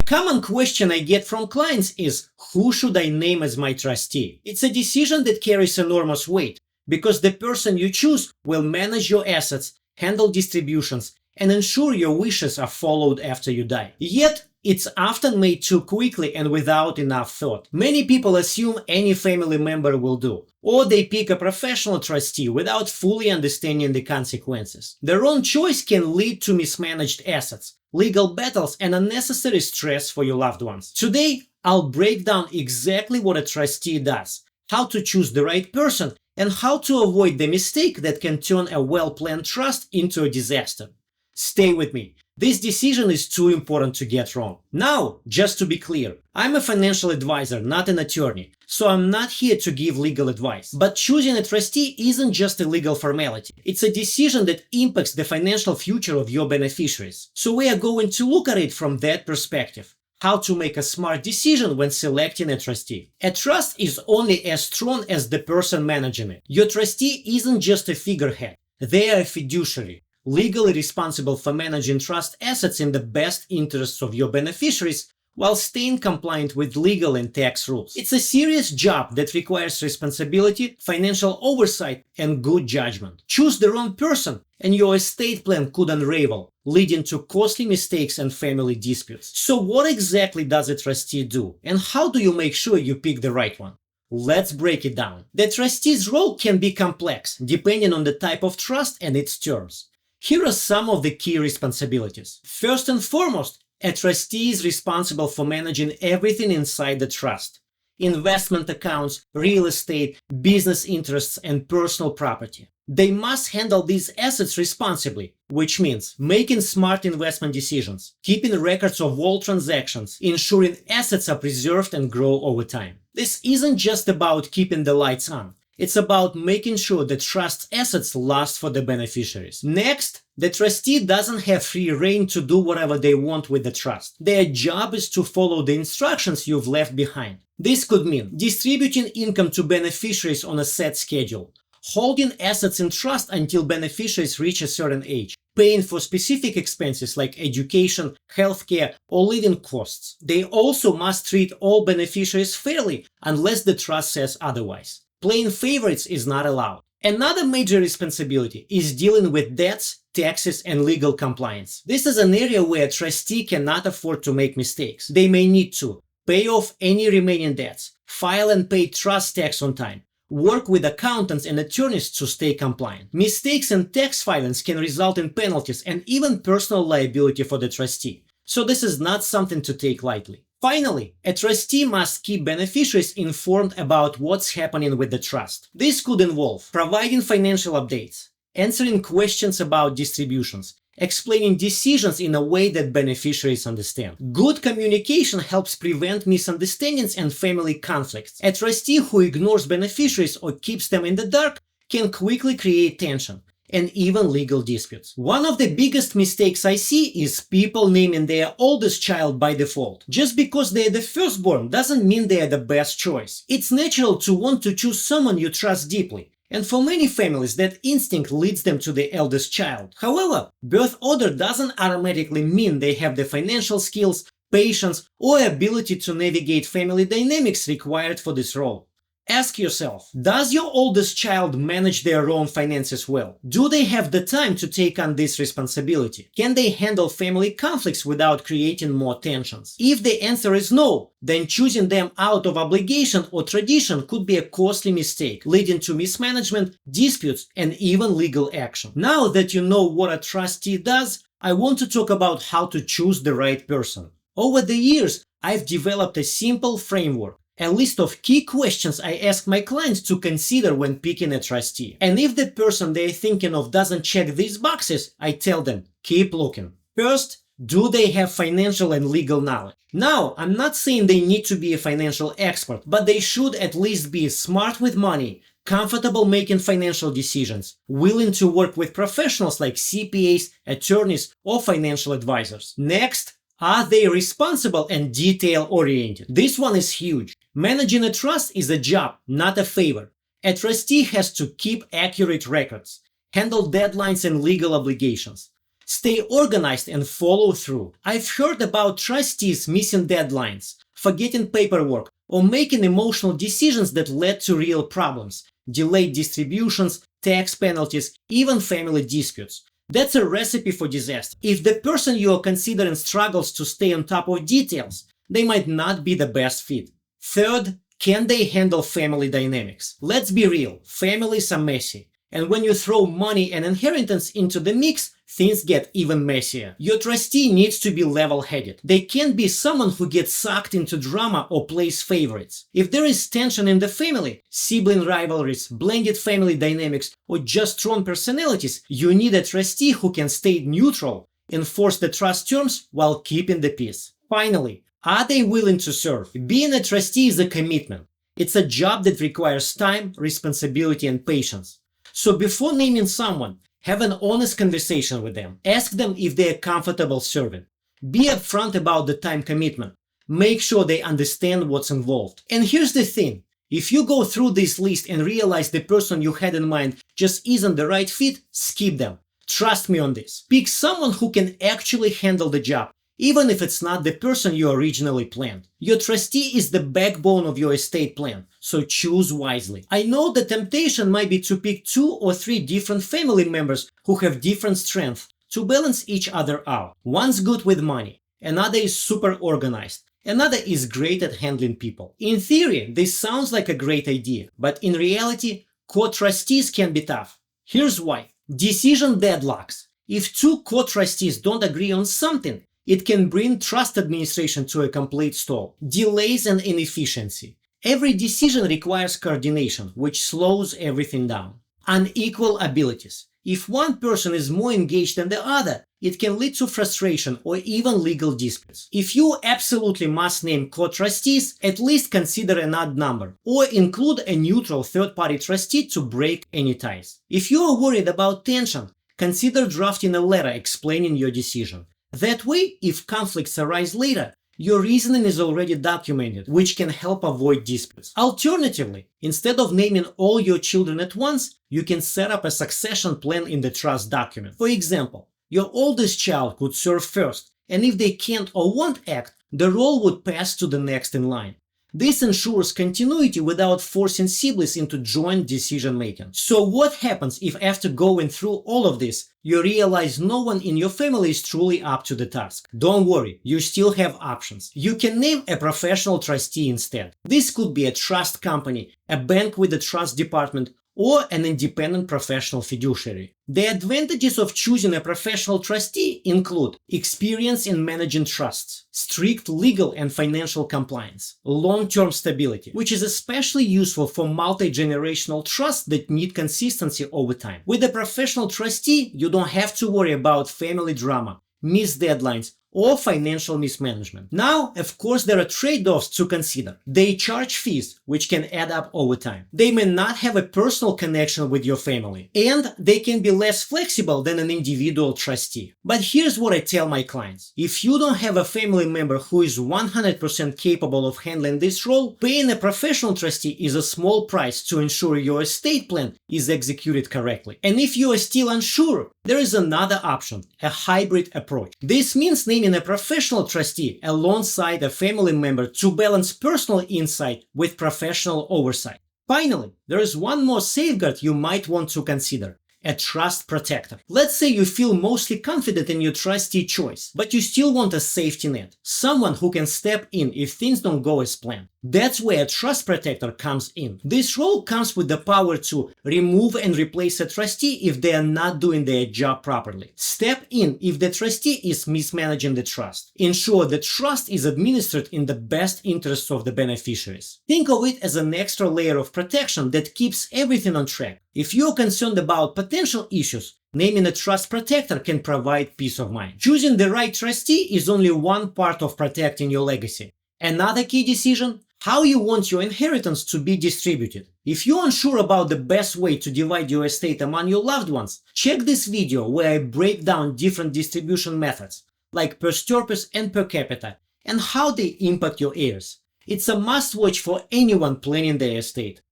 common question I get from clients is, who should I name as my trustee? It's a decision that carries enormous weight because the person you choose will manage your assets, handle distributions, and ensure your wishes are followed after you die. Yet, it's often made too quickly and without enough thought. Many people assume any family member will do, or they pick a professional trustee without fully understanding the consequences. Their own choice can lead to mismanaged assets, legal battles, and unnecessary stress for your loved ones. Today, I'll break down exactly what a trustee does, how to choose the right person, and how to avoid the mistake that can turn a well-planned trust into a disaster. Stay with me. This decision is too important to get wrong. Now, just to be clear, I'm a financial advisor, not an attorney, so I'm not here to give legal advice. But choosing a trustee isn't just a legal formality. It's a decision that impacts the financial future of your beneficiaries. So we are going to look at it from that perspective. How to make a smart decision when selecting a trustee. A trust is only as strong as the person managing it. Your trustee isn't just a figurehead. They are a fiduciary, legally responsible for managing trust assets in the best interests of your beneficiaries while staying compliant with legal and tax rules. It's a serious job that requires responsibility, financial oversight, and good judgment. Choose the wrong person, and your estate plan could unravel, leading to costly mistakes and family disputes. So what exactly does a trustee do, and how do you make sure you pick the right one? Let's break it down. The trustee's role can be complex, depending on the type of trust and its terms. Here are some of the key responsibilities. First and foremost, a trustee is responsible for managing everything inside the trust: investment accounts, real estate, business interests, and personal property. They must handle these assets responsibly, which means making smart investment decisions, keeping records of all transactions, ensuring assets are preserved and grow over time. This isn't just about keeping the lights on. It's about making sure the trust's assets last for the beneficiaries. Next, the trustee doesn't have free rein to do whatever they want with the trust. Their job is to follow the instructions you've left behind. This could mean distributing income to beneficiaries on a set schedule, holding assets in trust until beneficiaries reach a certain age, paying for specific expenses like education, healthcare, or living costs. They also must treat all beneficiaries fairly unless the trust says otherwise. Playing favorites is not allowed. Another major responsibility is dealing with debts, taxes, and legal compliance. This is an area where a trustee cannot afford to make mistakes. They may need to pay off any remaining debts, file and pay trust tax on time, work with accountants and attorneys to stay compliant. Mistakes in tax filings can result in penalties and even personal liability for the trustee. So this is not something to take lightly. Finally, a trustee must keep beneficiaries informed about what's happening with the trust. This could involve providing financial updates, answering questions about distributions, explaining decisions in a way that beneficiaries understand. Good communication helps prevent misunderstandings and family conflicts. A trustee who ignores beneficiaries or keeps them in the dark can quickly create tension and even legal disputes. One of the biggest mistakes I see is people naming their oldest child by default. Just because they're the firstborn doesn't mean they're the best choice. It's natural to want to choose someone you trust deeply, and for many families that instinct leads them to the eldest child. However, birth order doesn't automatically mean they have the financial skills, patience, or ability to navigate family dynamics required for this role. Ask yourself, does your oldest child manage their own finances well? Do they have the time to take on this responsibility? Can they handle family conflicts without creating more tensions? If the answer is no, then choosing them out of obligation or tradition could be a costly mistake, leading to mismanagement, disputes, and even legal action. Now that you know what a trustee does, I want to talk about how to choose the right person. Over the years, I've developed a simple framework, a list of key questions I ask my clients to consider when picking a trustee. And if the person they're thinking of doesn't check these boxes, I tell them, keep looking. First, do they have financial and legal knowledge? Now, I'm not saying they need to be a financial expert, but they should at least be smart with money, comfortable making financial decisions, willing to work with professionals like CPAs, attorneys, or financial advisors. Next, are they responsible and detail-oriented? This one is huge. Managing a trust is a job, not a favor. A trustee has to keep accurate records, handle deadlines and legal obligations, Stay organized and follow through. I've heard about trustees missing deadlines, forgetting paperwork, or making emotional decisions that led to real problems, delayed distributions, tax penalties, even family disputes. That's a recipe for disaster. If the person you are considering struggles to stay on top of details, they might not be the best fit. Third, can they handle family dynamics? Let's be real, families are messy. And when you throw money and inheritance into the mix, things get even messier. Your trustee needs to be level-headed. They can't be someone who gets sucked into drama or plays favorites. If there is tension in the family, sibling rivalries, blended family dynamics, or just strong personalities, you need a trustee who can stay neutral, enforce the trust terms while keeping the peace. Finally, are they willing to serve? Being a trustee is a commitment. It's a job that requires time, responsibility, and patience. So before naming someone, have an honest conversation with them. Ask them if they are comfortable serving. Be upfront about the time commitment. Make sure they understand what's involved. And here's the thing. If you go through this list and realize the person you had in mind just isn't the right fit, skip them. Trust me on this. Pick someone who can actually handle the job, even if it's not the person you originally planned. Your trustee is the backbone of your estate plan, so choose wisely. I know the temptation might be to pick 2 or 3 different family members who have different strengths to balance each other out. One's good with money, another is super organized, another is great at handling people. In theory, this sounds like a great idea, but in reality, co-trustees can be tough. Here's why. Decision deadlocks. If 2 co-trustees don't agree on something, it can bring trust administration to a complete stall. Delays and inefficiency. Every decision requires coordination, which slows everything down. Unequal abilities. If one person is more engaged than the other, it can lead to frustration or even legal disputes. If you absolutely must name co-trustees, at least consider an odd number, or include a neutral third-party trustee to break any ties. If you are worried about tension, consider drafting a letter explaining your decision. That way, if conflicts arise later, your reasoning is already documented, which can help avoid disputes. Alternatively, instead of naming all your children at once, you can set up a succession plan in the trust document. For example, your oldest child could serve first, and if they can't or won't act, the role would pass to the next in line. This ensures continuity without forcing siblings into joint decision-making. So what happens if after going through all of this, you realize no one in your family is truly up to the task? Don't worry, you still have options. You can name a professional trustee instead. This could be a trust company, a bank with a trust department, or an independent professional fiduciary. The advantages of choosing a professional trustee include experience in managing trusts, strict legal and financial compliance, long-term stability, which is especially useful for multi-generational trusts that need consistency over time. With a professional trustee, you don't have to worry about family drama, missed deadlines, or financial mismanagement. Now, of course, there are trade-offs to consider. They charge fees, which can add up over time. They may not have a personal connection with your family, and they can be less flexible than an individual trustee. But here's what I tell my clients. If you don't have a family member who is 100% capable of handling this role, paying a professional trustee is a small price to ensure your estate plan is executed correctly. And if you are still unsure, there is another option, a hybrid approach. This means naming a professional trustee alongside a family member to balance personal insight with professional oversight. Finally, there is one more safeguard you might want to consider. A trust protector. Let's say you feel mostly confident in your trustee choice, but you still want a safety net. Someone who can step in if things don't go as planned. That's where a trust protector comes in. This role comes with the power to remove and replace a trustee if they are not doing their job properly. Step in if the trustee is mismanaging the trust. Ensure the trust is administered in the best interests of the beneficiaries. Think of it as an extra layer of protection that keeps everything on track. If you're concerned about potential issues, naming a trust protector can provide peace of mind. Choosing the right trustee is only one part of protecting your legacy. Another key decision: how you want your inheritance to be distributed. If you're unsure about the best way to divide your estate among your loved ones, check this video where I break down different distribution methods, like per stirpes and per capita, and how they impact your heirs. It's a must-watch for anyone planning their estate.